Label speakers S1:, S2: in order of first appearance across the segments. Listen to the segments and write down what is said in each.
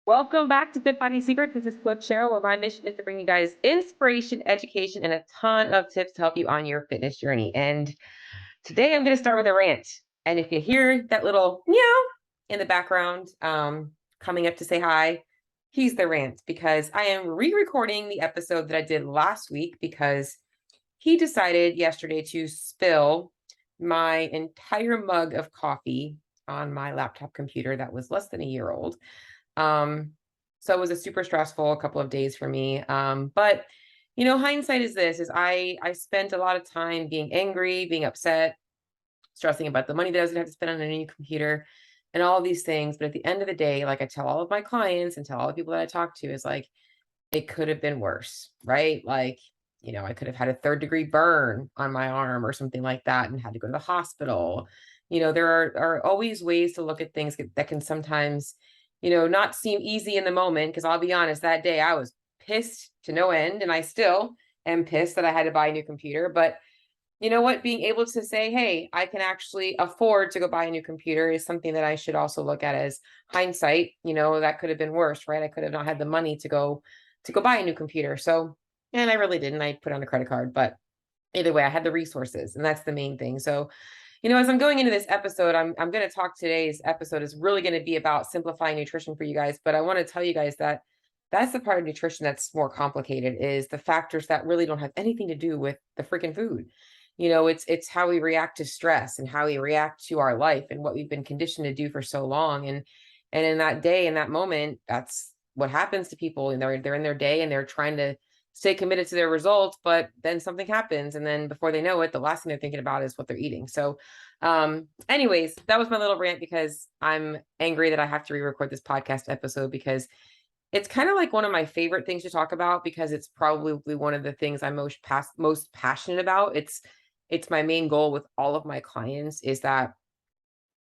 S1: Welcome back to Fitbody Secrets. This is Flip Cheryl, where my mission is to bring you guys inspiration, education, and a ton of tips to help you on your fitness journey. And today I'm going to start with a rant. And if you hear that little meow in the background coming up to say hi, he's the rant, because I am re-recording the episode that I did last week because he decided yesterday to spill my entire mug of coffee on my laptop computer that was less than a year old. So it was a super stressful couple of days for me. But hindsight is I spent a lot of time being angry, being upset, stressing about the money that I was gonna have to spend on a new computer and all of these things. But at the end of the day, like I tell all of my clients and tell all the people that I talk to, is like, it could have been worse, right? Like, I could have had a third-degree burn on my arm or something like that and had to go to the hospital. There are always ways to look at things that can sometimes, not seem easy in the moment. Because I'll be honest, that day I was pissed to no end, and I still am pissed that I had to buy a new computer. But you know what? Being able to say, hey, I can actually afford to go buy a new computer is something that I should also look at as hindsight. That could have been worse, right? I could have not had the money to go buy a new computer. So, and I really didn't. I put on a credit card, but either way, I had the resources, and that's the main thing. So, as I'm going into this episode, I'm going to talk. Today's episode is really going to be about simplifying nutrition for you guys. But I want to tell you guys that that's the part of nutrition that's more complicated, is the factors that really don't have anything to do with the freaking food. It's how we react to stress and how we react to our life and what we've been conditioned to do for so long. And in that day, in that moment, that's what happens to people. And they're in their day and they're trying to stay committed to their results, but then something happens, and then before they know it, the last thing they're thinking about is what they're eating. So anyways, that was my little rant, because I'm angry that I have to re-record this podcast episode, because it's kind of like one of my favorite things to talk about, because it's probably one of the things I'm most passionate about. It's my main goal with all of my clients, is that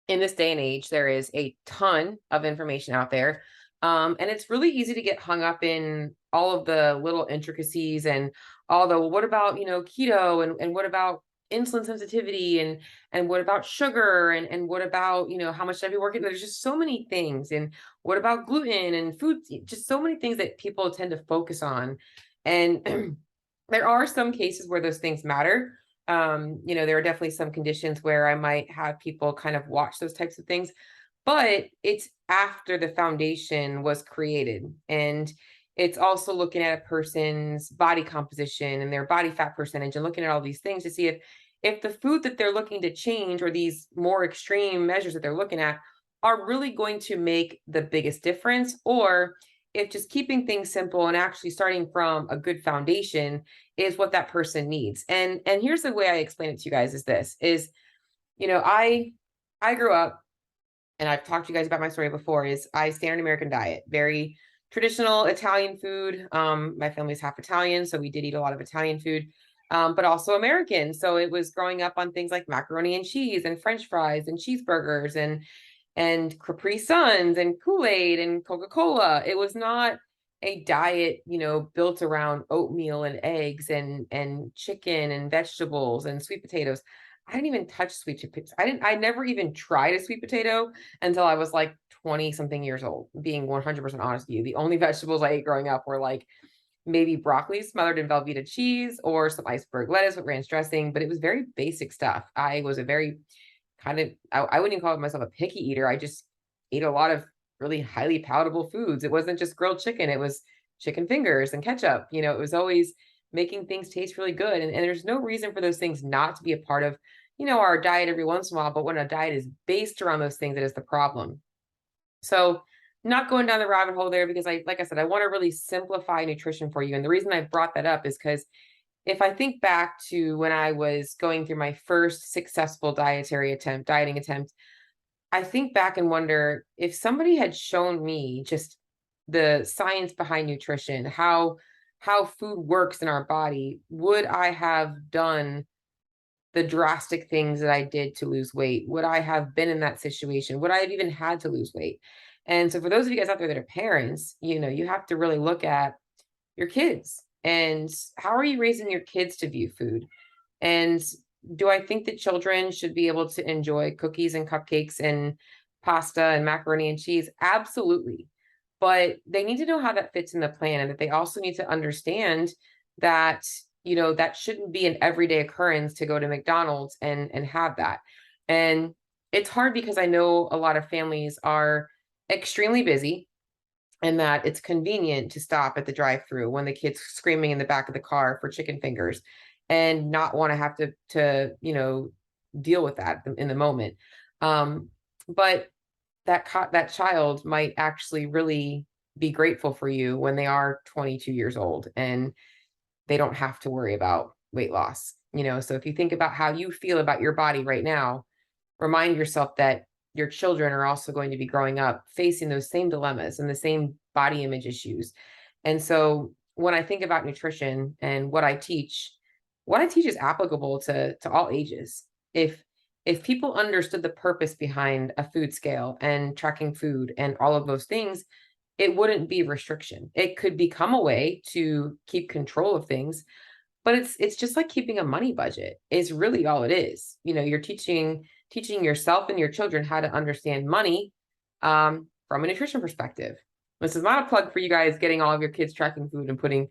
S1: in this day and age, there is a ton of information out there. And it's really easy to get hung up in all of the little intricacies and all the, well, what about, keto, and what about insulin sensitivity, and what about sugar, and what about, how much should I be working? There's just so many things. And what about gluten and food? Just so many things that people tend to focus on. And there are some cases where those things matter. There are definitely some conditions where I might have people kind of watch those types of things, but it's after the foundation was created. And it's also looking at a person's body composition and their body fat percentage, and looking at all these things to see if the food that they're looking to change, or these more extreme measures that they're looking at, are really going to make the biggest difference, or if just keeping things simple and actually starting from a good foundation is what that person needs. And here's the way I explain it to you guys is this, is, I grew up, and I've talked to you guys about my story before, is I standard American diet, very traditional Italian food. My family's half Italian, so we did eat a lot of Italian food, but also American. So it was growing up on things like macaroni and cheese and French fries and cheeseburgers and Capri Suns and Kool-Aid and Coca-Cola. It was not a diet, built around oatmeal and eggs and chicken and vegetables and sweet potatoes. I didn't even touch sweet potatoes. I never even tried a sweet potato until I was like 20 something years old, being 100% honest with you. The only vegetables I ate growing up were like maybe broccoli smothered in Velveeta cheese, or some iceberg lettuce with ranch dressing, but it was very basic stuff. I was a very I wouldn't even call myself a picky eater. I just ate a lot of really highly palatable foods. It wasn't just grilled chicken. It was chicken fingers and ketchup. It was always making things taste really good. And there's no reason for those things not to be a part of, our diet every once in a while. But when a diet is based around those things, that is the problem. So not going down the rabbit hole there, because like I said, I want to really simplify nutrition for you. And the reason I brought that up is because if I think back to when I was going through my first successful dieting attempt, I think back and wonder, if somebody had shown me just the science behind nutrition, how food works in our body, would I have done the drastic things that I did to lose weight? Would I have been in that situation? Would I have even had to lose weight? And so for those of you guys out there that are parents, you have to really look at your kids, and how are you raising your kids to view food? And do I think that children should be able to enjoy cookies and cupcakes and pasta and macaroni and cheese? Absolutely. but they need to know how that fits in the plan, and that they also need to understand that, that shouldn't be an everyday occurrence to go to McDonald's and have that. And it's hard because I know a lot of families are extremely busy, and that it's convenient to stop at the drive-through when the kid's screaming in the back of the car for chicken fingers, and not want to have to deal with that in the moment. But that child might actually really be grateful for you when they are 22 years old and they don't have to worry about weight loss. So if you think about how you feel about your body right now, remind yourself that your children are also going to be growing up facing those same dilemmas and the same body image issues. And so when I think about nutrition and what I teach is applicable to all ages. If people understood the purpose behind a food scale and tracking food and all of those things, it wouldn't be restriction. It could become a way to keep control of things, but it's just like keeping a money budget is really all it is. You're teaching yourself and your children how to understand money from a nutrition perspective. This is not a plug for you guys getting all of your kids tracking food and putting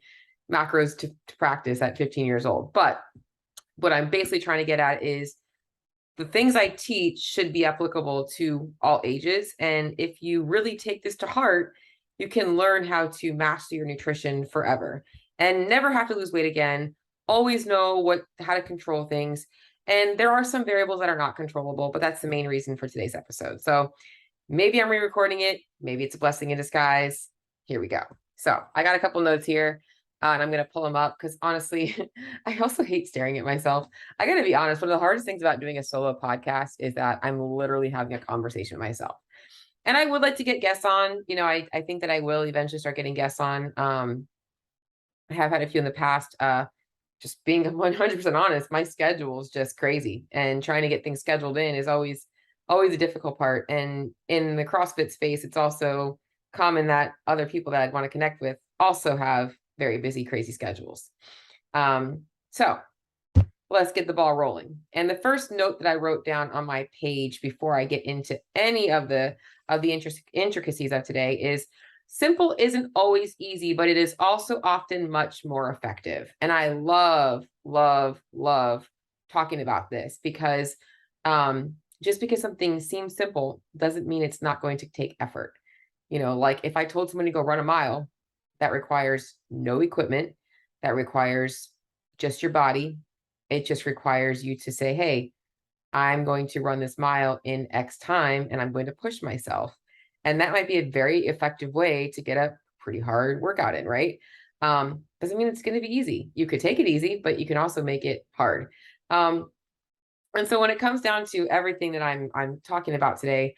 S1: macros to practice at 15 years old. But what I'm basically trying to get at is the things I teach should be applicable to all ages. And if you really take this to heart, you can learn how to master your nutrition forever and never have to lose weight again. Always know how to control things. And there are some variables that are not controllable, but that's the main reason for today's episode. So maybe I'm re-recording it. Maybe it's a blessing in disguise. Here we go. So I got a couple notes here. And I'm going to pull them up because honestly, I also hate staring at myself. I got to be honest. One of the hardest things about doing a solo podcast is that I'm literally having a conversation with myself. And I would like to get guests on. I think that I will eventually start getting guests on. I have had a few in the past. Just being 100% honest, my schedule is just crazy. And trying to get things scheduled in is always a difficult part. And in the CrossFit space, it's also common that other people that I'd want to connect with also have very busy, crazy schedules. So let's get the ball rolling. And the first note that I wrote down on my page before I get into any of the intricacies of today is simple isn't always easy, but it is also often much more effective. And I love, love, love talking about this because just because something seems simple doesn't mean it's not going to take effort. Like if I told someone to go run a mile, that requires no equipment, that requires just your body. It just requires you to say, hey, I'm going to run this mile in X time and I'm going to push myself. And that might be a very effective way to get a pretty hard workout in, right? Doesn't mean it's going to be easy. You could take it easy, but you can also make it hard. And so when it comes down to everything that I'm talking about today,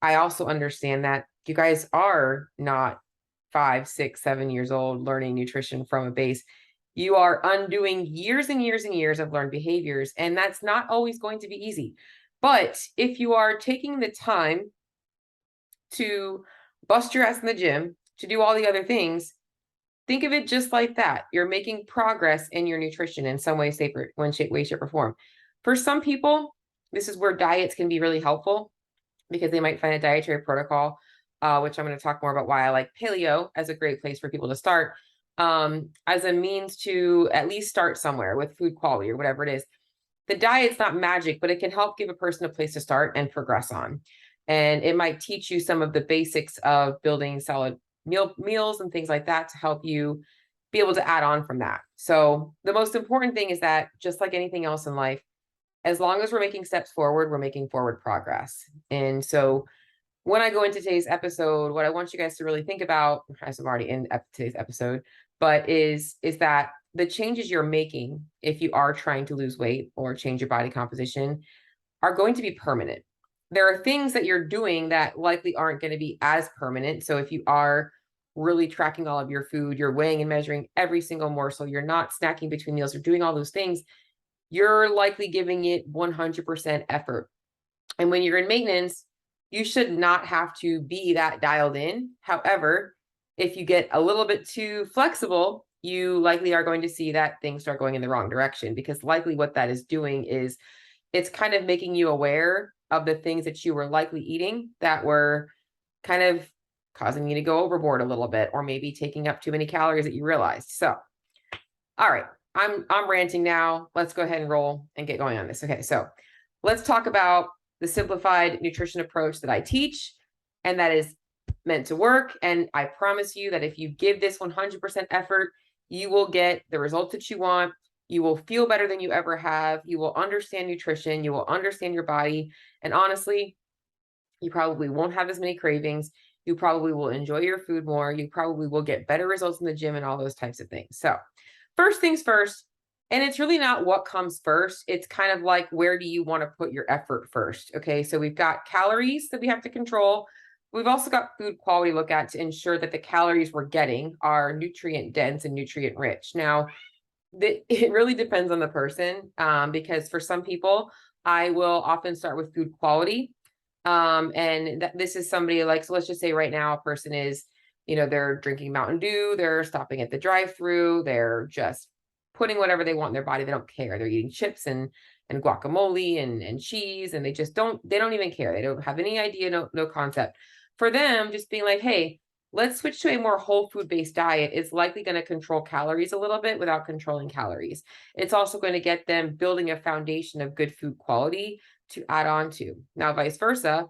S1: I also understand that you guys are not 5, 6, 7 years old learning nutrition from a base. You are undoing years and years and years of learned behaviors, and that's not always going to be easy. But if you are taking the time to bust your ass in the gym, to do all the other things, think of it just like that. You're making progress in your nutrition in some way, shape, or form. For some people, this is where diets can be really helpful because they might find a dietary protocol, which I'm going to talk more about why I like paleo as a great place for people to start, as a means to at least start somewhere with food quality or whatever it is. The diet's not magic, but it can help give a person a place to start and progress on. And it might teach you some of the basics of building solid meals and things like that to help you be able to add on from that. So the most important thing is that just like anything else in life, as long as we're making steps forward, we're making forward progress. And so when I go into today's episode, what I want you guys to really think about, as I'm already in today's episode, but is that the changes you're making, if you are trying to lose weight or change your body composition, are going to be permanent. There are things that you're doing that likely aren't going to be as permanent. So if you are really tracking all of your food, you're weighing and measuring every single morsel, you're not snacking between meals, you're doing all those things, you're likely giving it 100% effort. And when you're in maintenance, you should not have to be that dialed in. However, if you get a little bit too flexible, you likely are going to see that things start going in the wrong direction, because likely what that is doing is it's kind of making you aware of the things that you were likely eating that were kind of causing you to go overboard a little bit, or maybe taking up too many calories that you realized. So, all right, I'm ranting now. Let's go ahead and roll and get going on this. Okay, so let's talk about the simplified nutrition approach that I teach, and that is meant to work. And I promise you that if you give this 100% effort, you will get the results that you want. You will feel better than you ever have. You will understand nutrition. You will understand your body. And honestly, you probably won't have as many cravings. You probably will enjoy your food more. You probably will get better results in the gym and all those types of things. So first things first, and it's really not what comes first. It's kind of like, where do you want to put your effort first? Okay, so we've got calories that we have to control. We've also got food quality to look at to ensure that the calories we're getting are nutrient dense and nutrient rich. Now, it really depends on the person, because for some people, I will often start with food quality. And this is somebody like, so let's just say right now a person is, they're drinking Mountain Dew, they're stopping at the drive-through, they're just putting whatever they want in their body. They don't care. They're eating chips and guacamole and cheese, and they don't even care. They don't have any idea, no concept. For them, just being like, hey, let's switch to a more whole food based diet is likely going to control calories a little bit without controlling calories. It's also going to get them building a foundation of good food quality to add on to. Now, vice versa,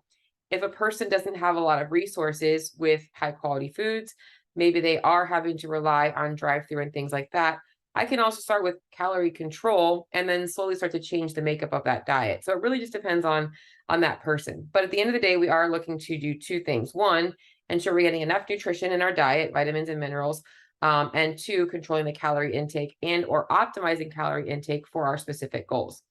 S1: if a person doesn't have a lot of resources with high quality foods, maybe they are having to rely on drive-through and things like that. I can also start with calorie control and then slowly start to change the makeup of that diet. So it really just depends on that person. But at the end of the day, we are looking to do two things. One, ensure we're getting enough nutrition in our diet, vitamins and minerals, and two, controlling the calorie intake and or optimizing calorie intake for our specific goals.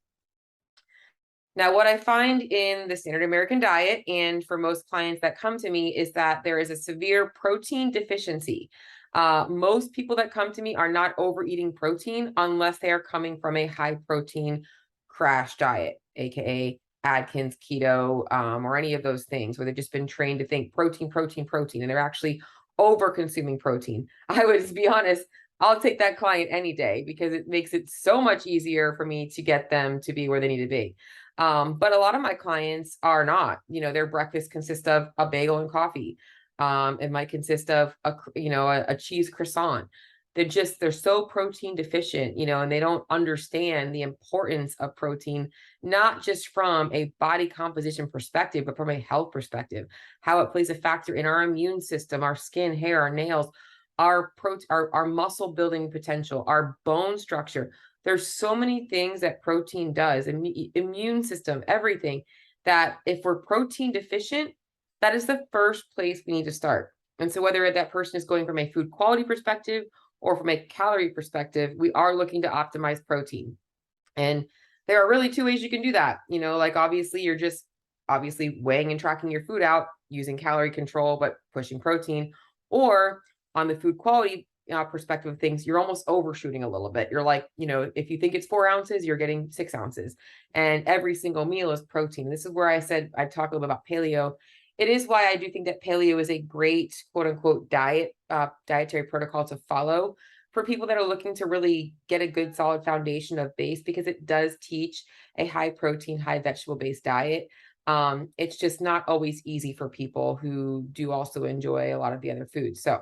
S1: Now, what I find in the standard American diet, and for most clients that come to me, is that there is a severe protein deficiency. Most people that come to me are not overeating protein unless they are coming from a high protein crash diet, aka Atkins, keto, or any of those things where they've just been trained to think protein, protein, protein, and they're actually over consuming protein. I would just be honest, I'll take that client any day because it makes it so much easier for me to get them to be where they need to be. But a lot of my clients are not, their breakfast consists of a bagel and coffee. It might consist of a cheese croissant. They're so protein deficient, and they don't understand the importance of protein, not just from a body composition perspective, but from a health perspective, how it plays a factor in our immune system, our skin, hair, our nails, our muscle building potential, our bone structure. There's so many things that protein does, immune system, everything, that if we're protein deficient, that is the first place we need to start. And so whether that person is going from a food quality perspective or from a calorie perspective, we are looking to optimize protein. And there are really two ways you can do that. Like obviously you're just weighing and tracking your food out using calorie control, but pushing protein. Or on the food quality perspective of things, you're almost overshooting a little bit. You're like, if you think it's 4 ounces, you're getting 6 ounces, and every single meal is protein. This is where I said I'd talk a little bit about paleo. It is why I do think that paleo is a great quote unquote dietary protocol to follow for people that are looking to really get a good solid foundation of base, because it does teach a high protein, high vegetable based diet. It's just not always easy for people who do also enjoy a lot of the other foods. So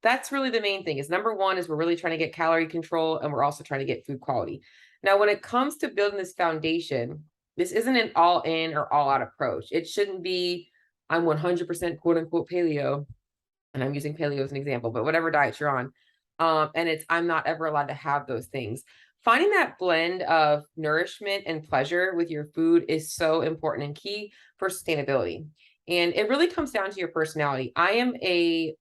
S1: that's really the main thing. Is number one is we're really trying to get calorie control, and we're also trying to get food quality. Now, when it comes to building this foundation, this isn't an all in or all out approach. It shouldn't be, I'm 100% quote unquote paleo, and I'm using paleo as an example, but whatever diet you're on. And I'm not ever allowed to have those things. Finding that blend of nourishment and pleasure with your food is so important and key for sustainability. And it really comes down to your personality. I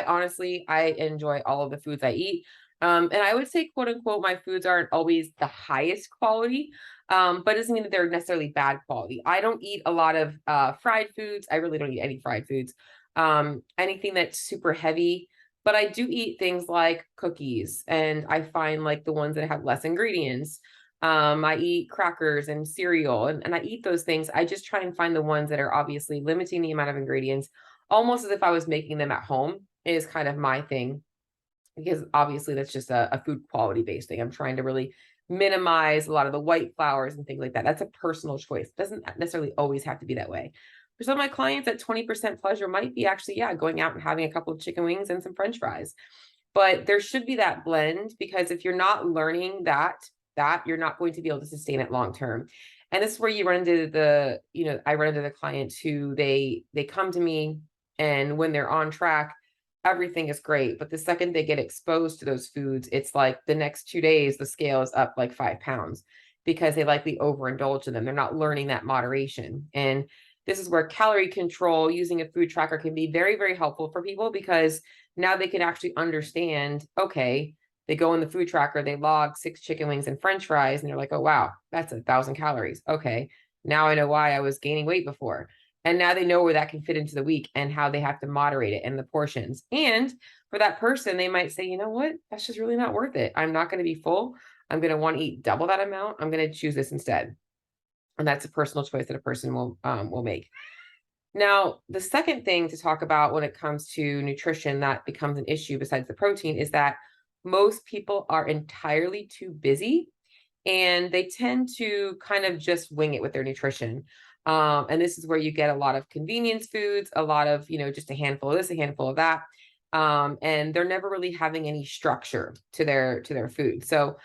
S1: honestly, I enjoy all of the foods I eat. And I would say, quote unquote, my foods aren't always the highest quality, but it doesn't mean that they're necessarily bad quality. I don't eat a lot of fried foods. I really don't eat any fried foods, anything that's super heavy. But I do eat things like cookies, and I find like the ones that have less ingredients. I eat crackers and cereal, and I eat those things. I just try and find the ones that are obviously limiting the amount of ingredients, almost as if I was making them at home, is kind of my thing, because obviously that's just a food quality based thing. I'm trying to really minimize a lot of the white flours and things like that. That's a personal choice. It doesn't necessarily always have to be that way. For some of my clients, that 20% pleasure might be actually, yeah, going out and having a couple of chicken wings and some French fries. But there should be that blend, because if you're not learning that you're not going to be able to sustain it long term. And this is where you run into I run into the clients who they come to me, and when they're on track, everything is great. But the second they get exposed to those foods, it's like the next 2 days, the scale is up like 5 pounds, because they likely overindulge in them. They're not learning that moderation. And this is where calorie control using a food tracker can be very, very helpful for people, because now they can actually understand, okay, they go in the food tracker, they log 6 chicken wings and French fries, and they're like, oh, wow, that's 1,000 calories. Okay, now I know why I was gaining weight before. And now they know where that can fit into the week and how they have to moderate it and the portions. And for that person, they might say, you know what, that's just really not worth it. I'm not going to be full. I'm going to want to eat double that amount. I'm going to choose this instead. And that's a personal choice that a person will make. Now, the second thing to talk about when it comes to nutrition that becomes an issue besides the protein is that most people are entirely too busy, and they tend to kind of just wing it with their nutrition. And this is where you get a lot of convenience foods, a lot of, just a handful of this, a handful of that. And they're never really having any structure to their food. So,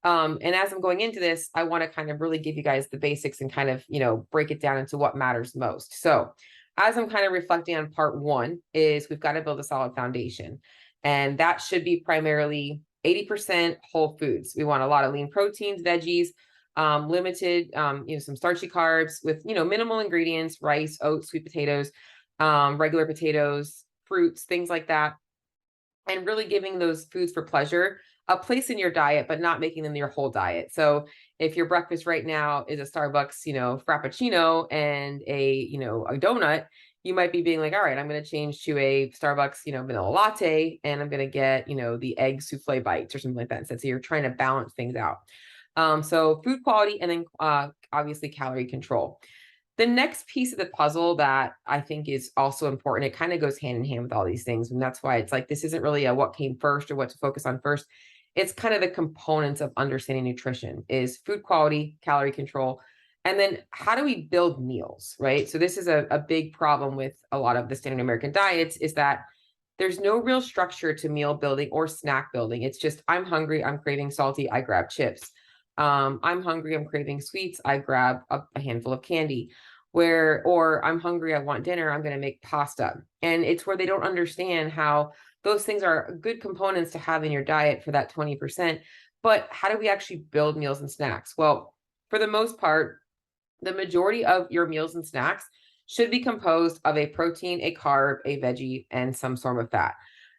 S1: and as I'm going into this, I want to kind of really give you guys the basics and kind of, break it down into what matters most. So as I'm kind of reflecting on part one, is we've got to build a solid foundation. And that should be primarily 80% whole foods. We want a lot of lean proteins, veggies, limited, some starchy carbs with, minimal ingredients, rice, oats, sweet potatoes, regular potatoes, fruits, things like that. And really giving those foods for pleasure a place in your diet, but not making them your whole diet. So if your breakfast right now is a Starbucks, Frappuccino and a donut, you might be being like, all right, I'm going to change to a Starbucks, vanilla latte, and I'm going to get, the egg souffle bites or something like that instead. So you're trying to balance things out. So food quality, and then obviously calorie control. The next piece of the puzzle that I think is also important, it kind of goes hand in hand with all these things. And that's why it's like, this isn't really a what came first or what to focus on first. It's kind of the components of understanding nutrition is food quality, calorie control, and then how do we build meals, right? So this is a big problem with a lot of the standard American diets, is that there's no real structure to meal building or snack building. It's just, I'm hungry, I'm craving salty, I grab chips. I'm hungry, I'm craving sweets, I grab a handful of candy. Or I'm hungry, I want dinner, I'm going to make pasta. And it's where they don't understand how those things are good components to have in your diet for that 20%. But how do we actually build meals and snacks? Well, for the most part, the majority of your meals and snacks should be composed of a protein, a carb, a veggie, and some form of fat.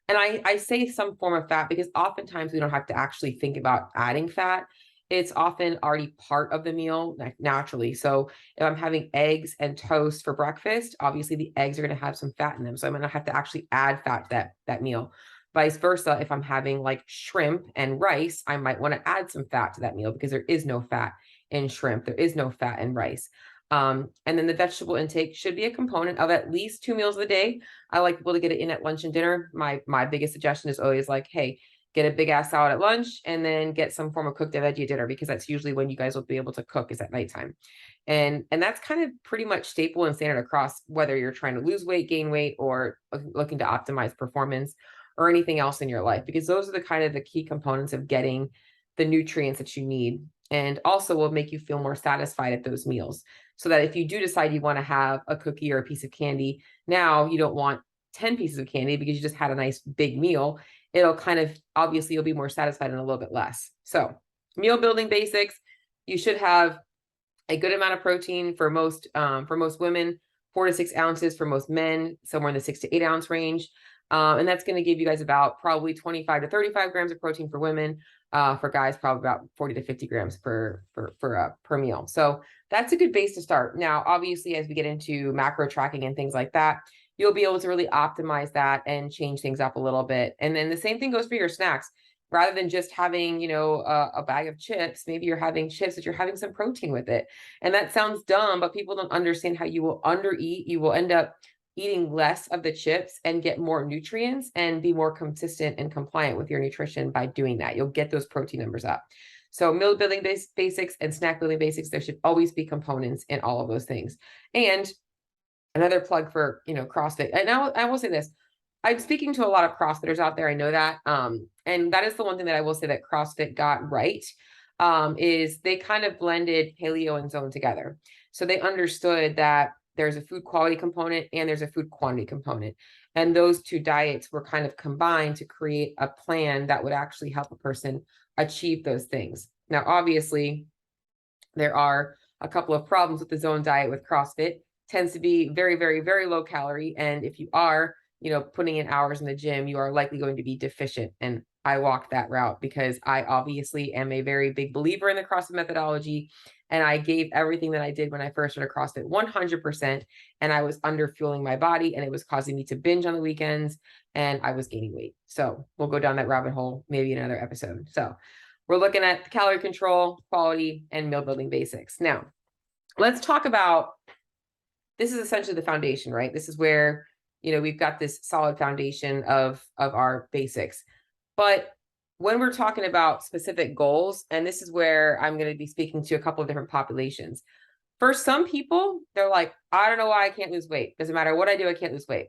S1: And I say some form of fat because oftentimes we don't have to actually think about adding fat. It's often already part of the meal naturally. So if I'm having eggs and toast for breakfast, obviously the eggs are going to have some fat in them. So I'm going to have to actually add fat to that meal. Vice versa, if I'm having like shrimp and rice, I might want to add some fat to that meal because there is no fat in shrimp. There is no fat in rice. And then the vegetable intake should be a component of at least 2 meals a day. I like people to get it in at lunch and dinner. My biggest suggestion is always like, hey, get a big ass salad at lunch and then get some form of cooked veggie at dinner, because that's usually when you guys will be able to cook, is at nighttime. And that's kind of pretty much staple and standard across whether you're trying to lose weight, gain weight, or looking to optimize performance or anything else in your life, because those are the kind of the key components of getting the nutrients that you need, and also will make you feel more satisfied at those meals. So that if you do decide you want to have a cookie or a piece of candy, now you don't want 10 pieces of candy because you just had a nice big meal. It'll kind of, obviously you'll be more satisfied and a little bit less. So meal building basics, you should have a good amount of protein for most women, 4 to 6 ounces for most men, somewhere in the 6 to 8 ounce range. And that's going to give you guys about probably 25 to 35 grams of protein for women. For guys, probably about 40 to 50 grams per meal. So that's a good base to start. Now, obviously, as we get into macro tracking and things like that, you'll be able to really optimize that and change things up a little bit. And then the same thing goes for your snacks. Rather than just having, a bag of chips, maybe you're having chips, but you're having some protein with it. And that sounds dumb, but people don't understand how you will undereat. You will end up eating less of the chips and get more nutrients and be more consistent and compliant with your nutrition by doing that. You'll get those protein numbers up. So meal building basics and snack building basics, there should always be components in all of those things. And Another plug for, CrossFit. And I will say this. I'm speaking to a lot of CrossFitters out there. I know that. And that is the one thing that I will say that CrossFit got right, is they kind of blended paleo and zone together. So they understood that there's a food quality component and there's a food quantity component. And those two diets were kind of combined to create a plan that would actually help a person achieve those things. Now, obviously, there are a couple of problems with the zone diet with CrossFit. Tends to be very, very, very low calorie. And if you are, putting in hours in the gym, you are likely going to be deficient. And I walk that route because I obviously am a very big believer in the CrossFit methodology. And I gave everything that I did when I first started CrossFit 100%. And I was under fueling my body and it was causing me to binge on the weekends and I was gaining weight. So we'll go down that rabbit hole maybe in another episode. So we're looking at calorie control, quality, and meal building basics. Now, let's talk about, this is essentially the foundation, right? This is where, we've got this solid foundation of our basics. But when we're talking about specific goals, and this is where I'm going to be speaking to a couple of different populations. For some people, they're like, I don't know why I can't lose weight. Doesn't matter what I do, I can't lose weight.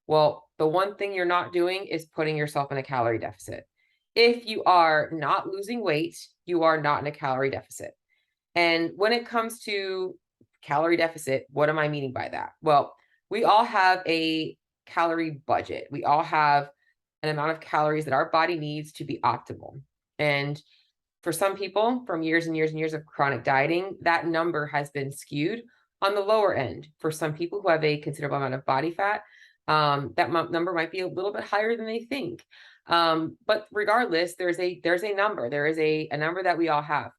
S1: Well, the one thing you're not doing is putting yourself in a calorie deficit. If you are not losing weight, you are not in a calorie deficit. And when it comes to calorie deficit, what am I meaning by that? Well, we all have a calorie budget. We all have an amount of calories that our body needs to be optimal. And for some people, from years and years and years of chronic dieting, that number has been skewed on the lower end. For some people who have a considerable amount of body fat, that number might be a little bit higher than they think. But regardless, there's a number. There is a number that we all have.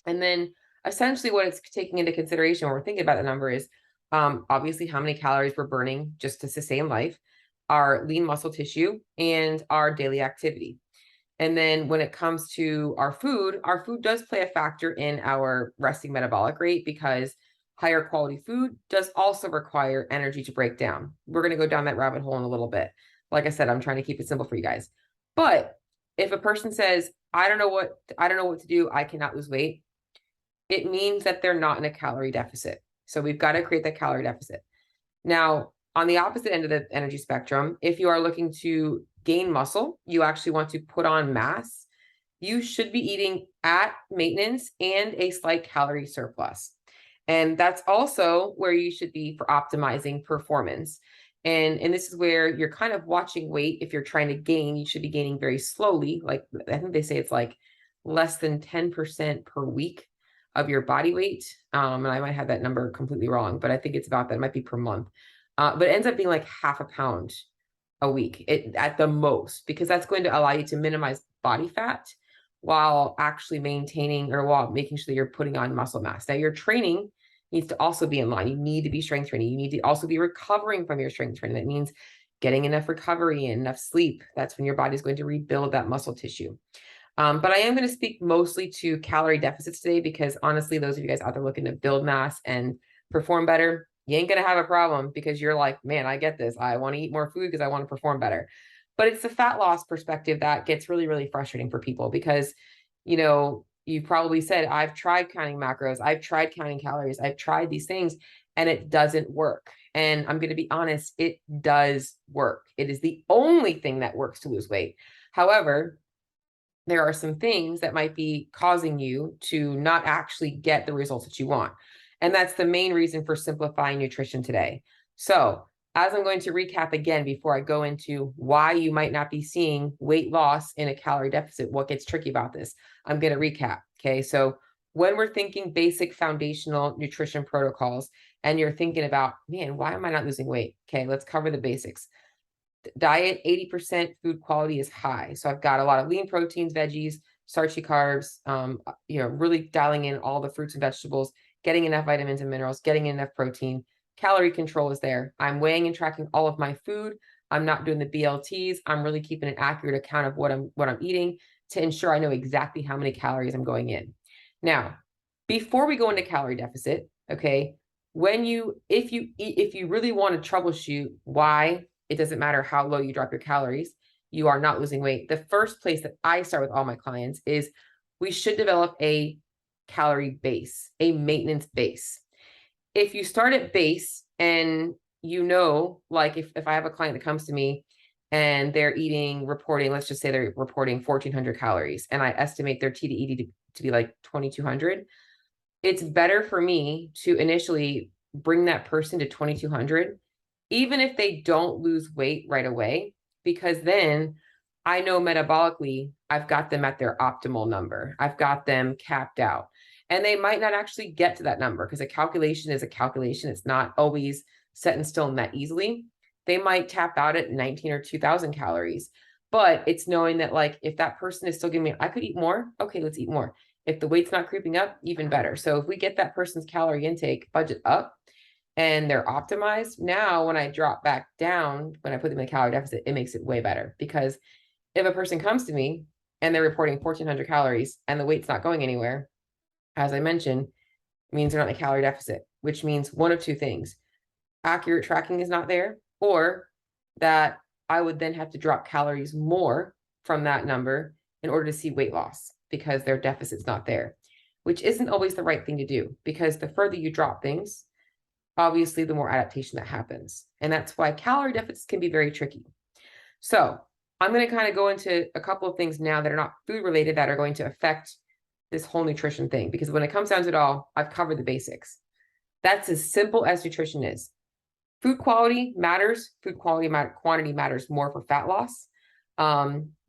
S1: And then essentially what it's taking into consideration when we're thinking about the number is obviously how many calories we're burning just to sustain life, our lean muscle tissue, and our daily activity. And then when it comes to our food does play a factor in our resting metabolic rate because higher quality food does also require energy to break down. We're going to go down that rabbit hole in a little bit. Like I said, I'm trying to keep it simple for you guys. But if a person says, I don't know what to do, I cannot lose weight, it means that they're not in a calorie deficit. So we've got to create that calorie deficit. Now, on the opposite end of the energy spectrum, if you are looking to gain muscle, you actually want to put on mass, you should be eating at maintenance and a slight calorie surplus. And that's also where you should be for optimizing performance. And this is where you're kind of watching weight. If you're trying to gain, you should be gaining very slowly. Like I think they say it's like less than 10% per week of your body weight. And I might have that number completely wrong, but I think it's about that. It might be per month. But it ends up being like half a pound a week at the most, because that's going to allow you to minimize body fat while actually maintaining or while making sure that you're putting on muscle mass. Now, your training needs to also be in line. You need to be strength training. You need to also be recovering from your strength training. That means getting enough recovery and enough sleep. That's when your body's going to rebuild that muscle tissue. But I am going to speak mostly to calorie deficits today because honestly, those of you guys out there looking to build mass and perform better, you ain't going to have a problem because you're like, man, I get this. I want to eat more food because I want to perform better. But it's the fat loss perspective that gets really, really frustrating for people because, you probably said, I've tried counting macros. I've tried counting calories. I've tried these things and it doesn't work. And I'm going to be honest, it does work. It is the only thing that works to lose weight. However, there are some things that might be causing you to not actually get the results that you want. And that's the main reason for simplifying nutrition today. So as I'm going to recap again, before I go into why you might not be seeing weight loss in a calorie deficit, what gets tricky about this, I'm going to recap. Okay. So when we're thinking basic foundational nutrition protocols and you're thinking about, man, why am I not losing weight? Okay. Let's cover the basics. Diet, 80% food quality is high. So I've got a lot of lean proteins, veggies, starchy carbs, really dialing in all the fruits and vegetables, getting enough vitamins and minerals, getting enough protein. Calorie control is there. I'm weighing and tracking all of my food. I'm not doing the BLTs. I'm really keeping an accurate account of what I'm eating to ensure I know exactly how many calories I'm going in. Now, before we go into calorie deficit, okay, if you really want to troubleshoot why it doesn't matter how low you drop your calories, you are not losing weight. The first place that I start with all my clients is we should develop a calorie base, a maintenance base. if you start at base and like if I have a client that comes to me and they're reporting, let's just say they're reporting 1,400 calories, and I estimate their TDED to be like 2,200, it's better for me to initially bring that person to 2,200, even if they don't lose weight right away, because then I know metabolically I've got them at their optimal number. I've got them capped out. And they might not actually get to that number because a calculation is a calculation. It's not always set in stone that easily. They might tap out at 19 or 2,000 calories. But it's knowing that, like, if that person is still giving me, I could eat more. Okay, let's eat more. If the weight's not creeping up, even better. So if we get that person's calorie intake budget up and they're optimized, now when I drop back down, when I put them in a calorie deficit, it makes it way better. Because if a person comes to me and they're reporting 1,400 calories and the weight's not going anywhere, as I mentioned, it means they're not in a calorie deficit, which means one of two things: accurate tracking is not there, or that I would then have to drop calories more from that number in order to see weight loss because their deficit's not there, which isn't always the right thing to do, because the further you drop things, obviously the more adaptation that happens. And that's why calorie deficits can be very tricky. So I'm going to kind of go into a couple of things now that are not food related that are going to affect this whole nutrition thing, because when it comes down to it all, I've covered the basics. That's as simple as nutrition is. Food quality matters. Food quality quantity matters more for fat loss.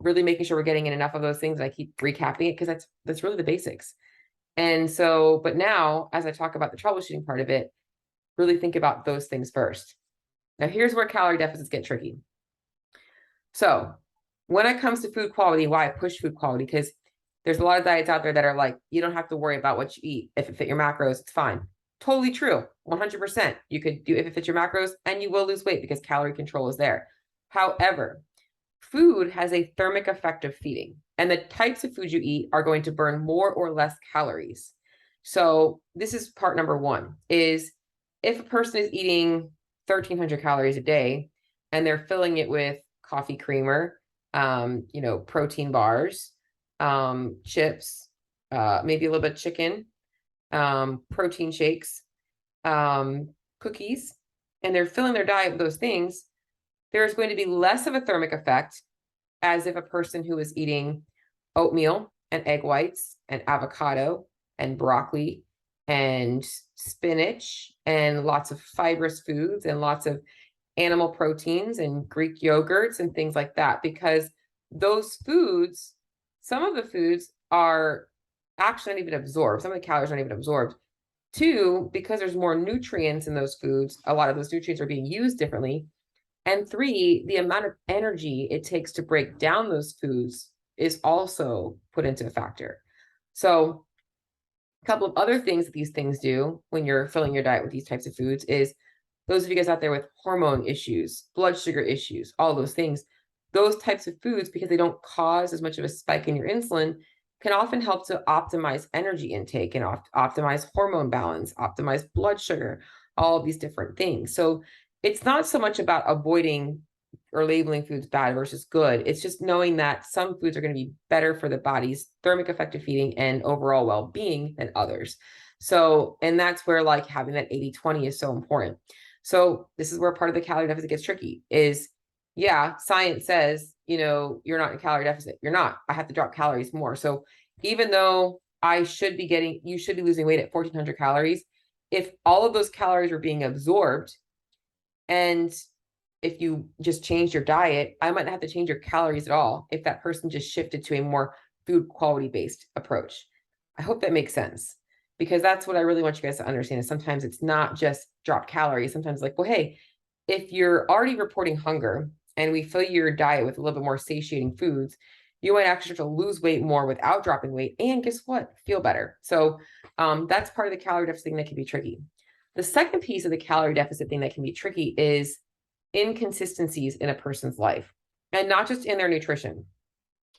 S1: Really making sure we're getting in enough of those things. And I keep recapping it because that's really the basics. And so, but now as I talk about the troubleshooting part of it, really think about those things first. Now, here's where calorie deficits get tricky. So when it comes to food quality, why I push food quality, because there's a lot of diets out there that are like, you don't have to worry about what you eat. If it fit your macros, it's fine. Totally true. 100%. You could do if it fits your macros, and you will lose weight because calorie control is there. However, food has a thermic effect of feeding, and the types of food you eat are going to burn more or less calories. So this is part number one, is if a person is eating 1,300 calories a day and they're filling it with coffee creamer, protein bars, chips, maybe a little bit of chicken, protein shakes, cookies, and they're filling their diet with those things, there's going to be less of a thermic effect as if a person who is eating oatmeal and egg whites and avocado and broccoli and spinach and lots of fibrous foods and lots of animal proteins and Greek yogurts and things like that, because those foods, some of the foods are actually not even absorbed. Some of the calories aren't even absorbed. Two, because there's more nutrients in those foods, a lot of those nutrients are being used differently. And three, the amount of energy it takes to break down those foods is also put into a factor. So a couple of other things that these things do when you're filling your diet with these types of foods is, those of you guys out there with hormone issues, blood sugar issues, all those things, those types of foods, because they don't cause as much of a spike in your insulin, can often help to optimize energy intake and optimize hormone balance, optimize blood sugar, all of these different things. So it's not so much about avoiding or labeling foods bad versus good. It's just knowing that some foods are going to be better for the body's thermic effect of feeding and overall well-being than others. So, and that's where like having that 80-20 is so important. So this is where part of the calorie deficit gets tricky is, yeah, science says, you're not in calorie deficit. You're not. I have to drop calories more. So even though you should be losing weight at 1,400 calories, if all of those calories are being absorbed, and if you just change your diet, I might not have to change your calories at all if that person just shifted to a more food quality based approach. I hope that makes sense, because that's what I really want you guys to understand, is sometimes it's not just drop calories. Sometimes like, well, hey, if you're already reporting hunger and we fill your diet with a little bit more satiating foods, you might actually start to lose weight more without dropping weight. And guess what? Feel better. So that's part of the calorie deficit thing that can be tricky. The second piece of the calorie deficit thing that can be tricky is inconsistencies in a person's life, and not just in their nutrition.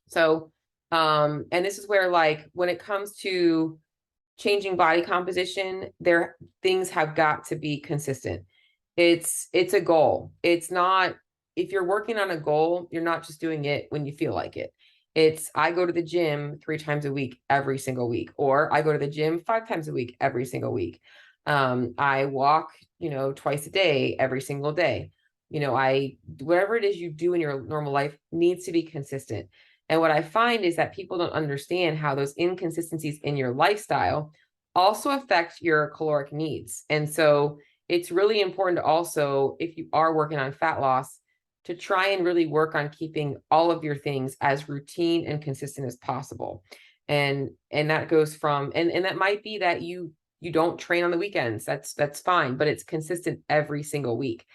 S1: So, and this is where, like, when it comes to changing body composition, things have got to be consistent. It's a goal. It's not, if you're working on a goal, you're not just doing it when you feel like it. It's, I go to the gym 3 times a week, every single week, or I go to the gym 5 times a week, every single week. I walk, twice a day, every single day. Whatever it is you do in your normal life needs to be consistent. And what I find is that people don't understand how those inconsistencies in your lifestyle also affect your caloric needs. And so it's really important to also, if you are working on fat loss, to try and really work on keeping all of your things as routine and consistent as possible. And that goes from, and that might be that you don't train on the weekends. That's fine, but it's consistent every single week.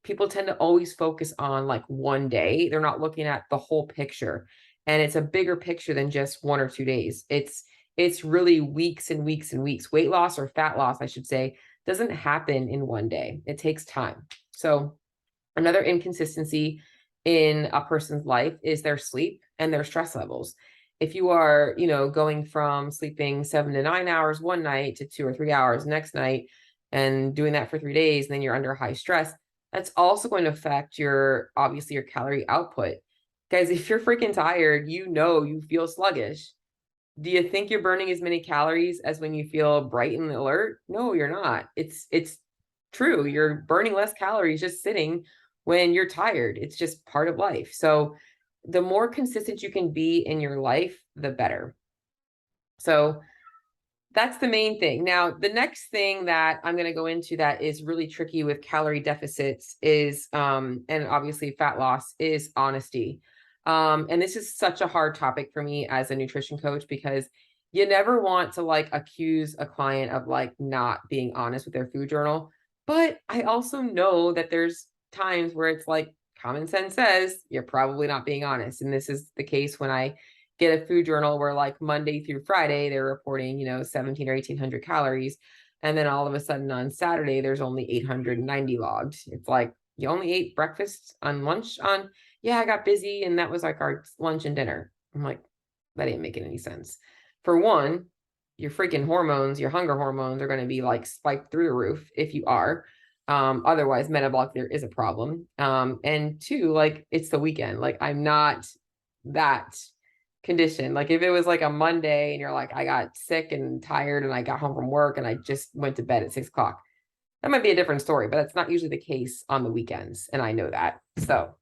S1: People tend to always focus on like one day. They're not looking at the whole picture. And it's a bigger picture than just 1 or 2 days. It's really weeks and weeks and weeks. Weight loss, or fat loss, I should say, doesn't happen in one day. It takes time. So another inconsistency in a person's life is their sleep and their stress levels. If you are, going from sleeping 7 to 9 hours one night to 2 or 3 hours next night, and doing that for 3 days, and then you're under high stress, that's also going to affect obviously your calorie output. Guys, if you're freaking tired, you feel sluggish. Do you think you're burning as many calories as when you feel bright and alert? No, you're not. It's true. You're burning less calories just sitting when you're tired. It's just part of life. So the more consistent you can be in your life, the better. So that's the main thing. Now, the next thing that I'm going to go into that is really tricky with calorie deficits is, and obviously fat loss, is honesty. And this is such a hard topic for me as a nutrition coach, because you never want to like accuse a client of like not being honest with their food journal. But I also know that there's times where it's like common sense says you're probably not being honest. And this is the case when I get a food journal where like Monday through Friday, they're reporting, 17 or 1800 calories. And then all of a sudden on Saturday, there's only 890 logged. It's like, you only ate breakfast on lunch on, yeah, I got busy. And that was like our lunch and dinner. I'm like, that ain't making any sense. For one, your freaking hormones, your hunger hormones are going to be like spiked through the roof if you are. Otherwise, metabolic, there is a problem. And two, like, it's the weekend. Like, I'm not that condition. Like if it was like a Monday and you're like, I got sick and tired and I got home from work and I just went to bed at 6 o'clock, that might be a different story, but that's not usually the case on the weekends. And I know that. So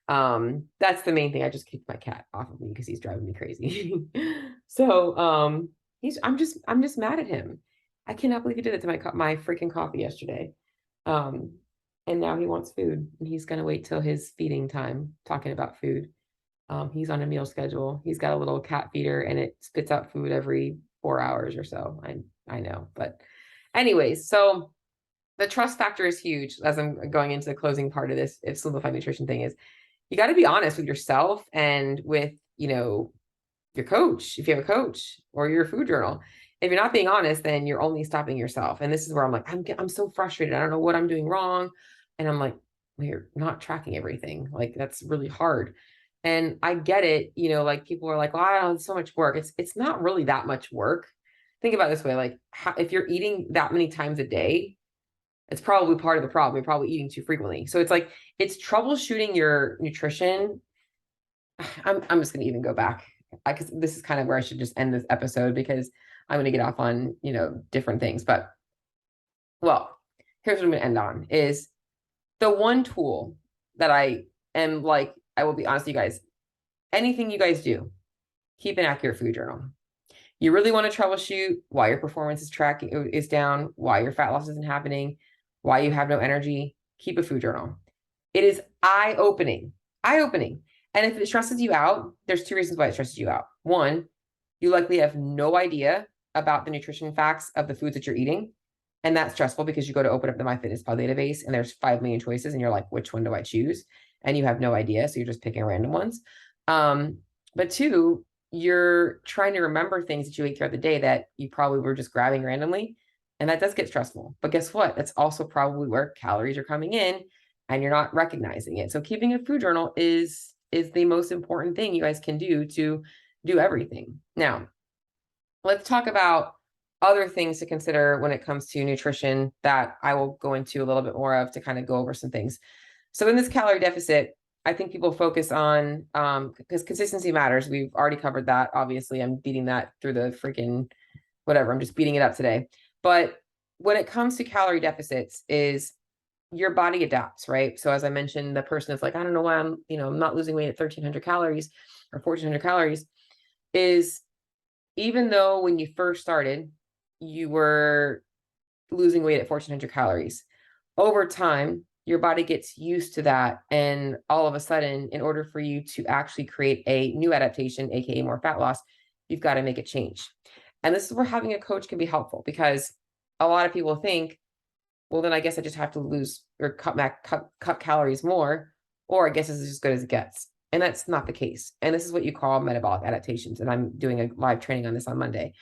S1: that's the main thing. I just kicked my cat off of me because he's driving me crazy. So I'm just mad at him. I cannot believe he did it to my freaking coffee yesterday. And now he wants food, and he's gonna wait till his feeding time talking about food. He's on a meal schedule. He's got a little cat feeder and it spits out food every 4 hours or so. I know, but anyways, so the trust factor is huge as I'm going into the closing part of this. If Simplified Nutrition thing is, you got to be honest with yourself and with, your coach, if you have a coach, or your food journal. If you're not being honest, then you're only stopping yourself. And this is where I'm like, I'm so frustrated. I don't know what I'm doing wrong. And I'm like, well, you're not tracking everything. Like that's really hard. And I get it, like people are like, well, I don't know, it's so much work. It's not really that much work. Think about it this way, like if you're eating that many times a day, it's probably part of the problem. You're probably eating too frequently. So it's like, it's troubleshooting your nutrition. I'm just going to even go back, because this is kind of where I should just end this episode, because I'm going to get off on, different things. But well, here's what I'm going to end on is the one tool that I am like, I will be honest with you guys, anything you guys do, keep an accurate food journal. You really want to troubleshoot why your performance is down, why your fat loss isn't happening, why you have no energy, keep a food journal. It is eye-opening. And if it stresses you out, there's 2 reasons why it stresses you out. One, you likely have no idea about the nutrition facts of the foods that you're eating. And that's stressful because you go to open up the MyFitnessPal database and there's 5 million choices and you're like, which one do I choose? And you have no idea. So you're just picking random ones. But 2, you're trying to remember things that you ate throughout the day that you probably were just grabbing randomly. And that does get stressful. But guess what? That's also probably where calories are coming in and you're not recognizing it. So keeping a food journal is the most important thing you guys can do to do everything. Now, let's talk about other things to consider when it comes to nutrition that I will go into a little bit more of to kind of go over some things. So in this calorie deficit, I think people focus on, because consistency matters. We've already covered that. Obviously, I'm beating that through the freaking whatever. I'm just beating it up today. But when it comes to calorie deficits is your body adapts, right? So as I mentioned, the person is like, I don't know why I'm not losing weight at 1300 calories or 1400 calories, is even though when you first started, you were losing weight at 1400 calories, over time, your body gets used to that. And all of a sudden, in order for you to actually create a new adaptation, AKA more fat loss, you've got to make a change. And this is where having a coach can be helpful, because a lot of people think, well, then I guess I just have to lose or cut calories more, or I guess this is as good as it gets. And that's not the case. And this is what you call metabolic adaptations. And I'm doing a live training on this on Monday.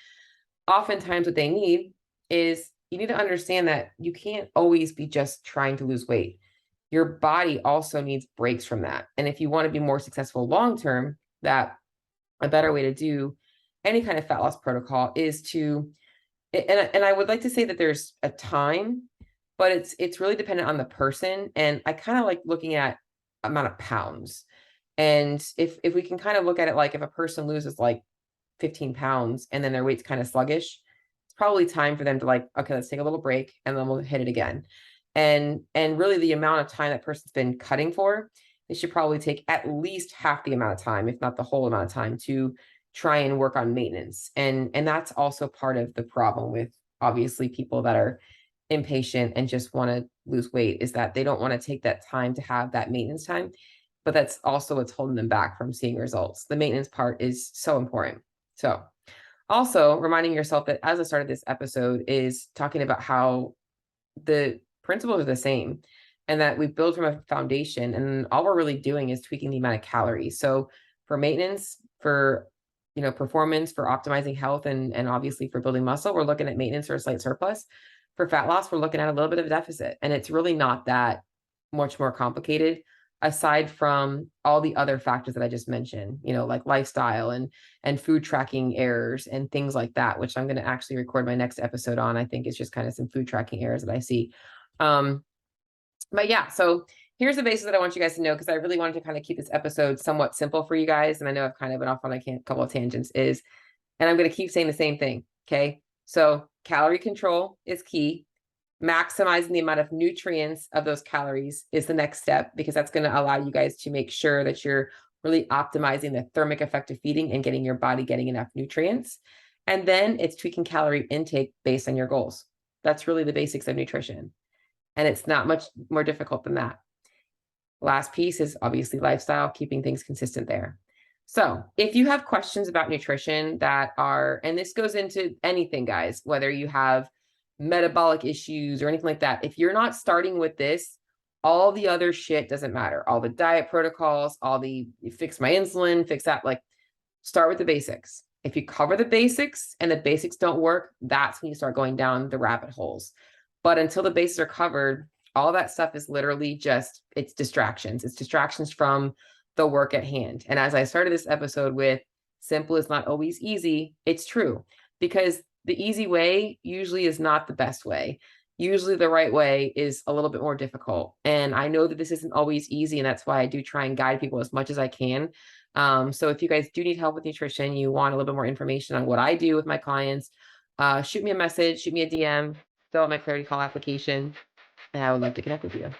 S1: Oftentimes what they need is, you need to understand that you can't always be just trying to lose weight. Your body also needs breaks from that. And if you want to be more successful long term, that a better way to do any kind of fat loss protocol is to, and I would like to say that there's a time, but it's really dependent on the person. And I kind of like looking at amount of pounds. And if we can kind of look at it, like if a person loses like 15 pounds and then their weight's kind of sluggish, it's probably time for them to like, okay, let's take a little break and then we'll hit it again. And really the amount of time that person's been cutting for, they should probably take at least half the amount of time, if not the whole amount of time, to try and work on maintenance. And that's also part of the problem with obviously people that are impatient and just want to lose weight, is that they don't want to take that time to have that maintenance time. But that's also what's holding them back from seeing results. The maintenance part is so important. So also reminding yourself that, as I started this episode, is talking about how the principles are the same and that we build from a foundation, and all we're really doing is tweaking the amount of calories. So for maintenance, for performance, for optimizing health, and obviously for building muscle, we're looking at maintenance or a slight surplus. For fat loss, we're looking at a little bit of a deficit, and it's really not that much more complicated, aside from all the other factors that I just mentioned, like lifestyle and food tracking errors and things like that, which I'm going to actually record my next episode on. I think it's just kind of some food tracking errors that I see. But yeah, so here's the basis that I want you guys to know, because I really wanted to kind of keep this episode somewhat simple for you guys. And I know I've kind of been off on a couple of tangents, and I'm going to keep saying the same thing. Okay. So calorie control is key. Maximizing the amount of nutrients of those calories is the next step, because that's going to allow you guys to make sure that you're really optimizing the thermic effect of feeding and getting your body getting enough nutrients. And then it's tweaking calorie intake based on your goals. That's really the basics of nutrition. And it's not much more difficult than that. Last piece is obviously lifestyle, keeping things consistent there. So if you have questions about nutrition that are, and this goes into anything, guys, whether you have metabolic issues or anything like that, if you're not starting with this, all the other shit doesn't matter. All the diet protocols, all the fix my insulin, fix that, like start with the basics. If you cover the basics and the basics don't work, that's when you start going down the rabbit holes. But until the bases are covered, all that stuff is literally just, it's distractions. It's distractions from the work at hand. And as I started this episode with, simple is not always easy, it's true, because the easy way usually is not the best way. Usually the right way is a little bit more difficult. And I know that this isn't always easy, and that's why I do try and guide people as much as I can. So if you guys do need help with nutrition, you want a little bit more information on what I do with my clients, shoot me a message, shoot me a DM, fill out my Clarity Call application, and I would love to connect with you.